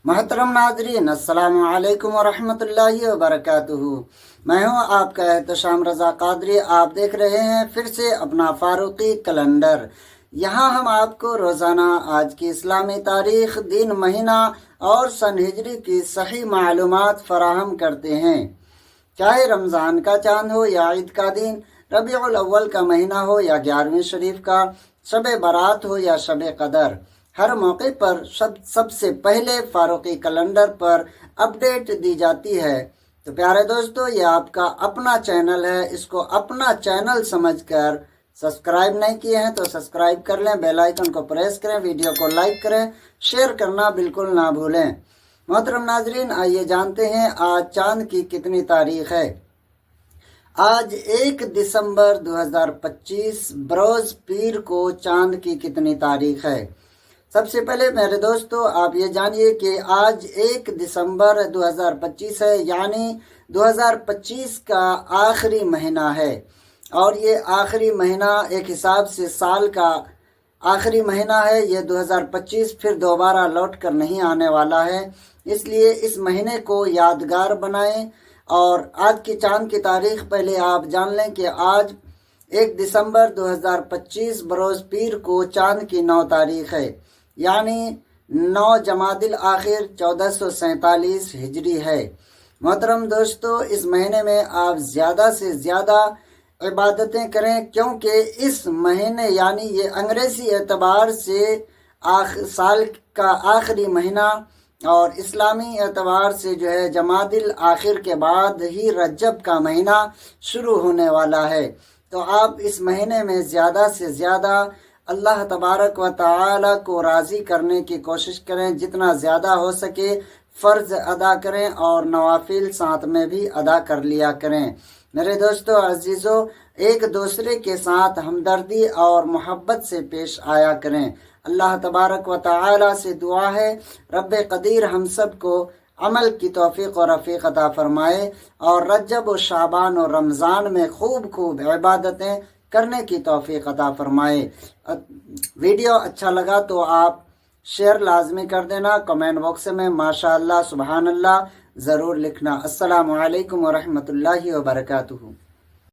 मोहतरम नाजरीन, अस्सलामु अलैकुम वरहमतुल्लाहि वबरकातुहू। मैं हूँ आपका एहतशाम रज़ा कादरी। आप देख रहे हैं फिर से अपना फारूकी कैलेंडर। यहाँ हम आपको रोज़ाना आज की इस्लामी तारीख, दिन, महीना और सन हिजरी की सही मालूमात फराहम करते हैं। चाहे रमज़ान का चांद हो या ईद का दिन, रबीउल अव्वल का महीना हो या 11वीं शरीफ का, शब बारात हो या शब कदर, हर मौके पर सबसे पहले फारूकी कैलेंडर पर अपडेट दी जाती है। तो प्यारे दोस्तों, ये आपका अपना चैनल है, इसको अपना चैनल समझकर सब्सक्राइब नहीं किए हैं तो सब्सक्राइब कर लें, बेल आइकन को प्रेस करें, वीडियो को लाइक करें, शेयर करना बिल्कुल ना भूलें। मोहतरम नाजरीन, आइए जानते हैं आज चांद की कितनी तारीख है। आज 1 दिसंबर 2025 बरोज पीर को चांद की कितनी तारीख है। सबसे पहले मेरे दोस्तों, आप ये जानिए कि आज 1 दिसंबर 2025 है, यानी 2025 का आखिरी महीना है। और ये आखिरी महीना एक हिसाब से साल का आखिरी महीना है। ये 2025 फिर दोबारा लौट कर नहीं आने वाला है, इसलिए इस महीने को यादगार बनाएं। और आज की चांद की तारीख पहले आप जान लें कि आज 1 दिसंबर 2025 बरोज पीर को चांद की 9 तारीख है, यानी 9 जमादिल आखिर 1447 हिजरी है। मोहतरम दोस्तों, इस महीने में आप ज़्यादा से ज़्यादा इबादतें करें, क्योंकि इस महीने यानी ये अंग्रेज़ी एतबार से साल का आखिरी महीना और इस्लामी एतबार से जो है जमादिल आखिर के बाद ही रजब का महीना शुरू होने वाला है। तो आप इस महीने में ज़्यादा से ज़्यादा अल्लाह तबारक व तआला को राज़ी करने की कोशिश करें। जितना ज़्यादा हो सके फ़र्ज़ अदा करें और नवाफिल साथ में भी अदा कर लिया करें। मेरे दोस्तों अजीज़ों, एक दूसरे के साथ हमदर्दी और मोहब्बत से पेश आया करें। अल्लाह तबारक व तआला से दुआ है, रब्बे कदीर हम सब को अमल की तौफीक और रफ़ीक अता फरमाए और रजब व शाबान और रमज़ान में खूब इबादतें करने की तौफीक अता फरमाए। वीडियो अच्छा लगा तो आप शेयर लाजमी कर देना, कमेंट बॉक्स में माशाअल्लाह सुबहानल्लाह ज़रूर लिखना। अस्सलामु अलैकुम वरहमतुल्लाहि वबरकातुहू।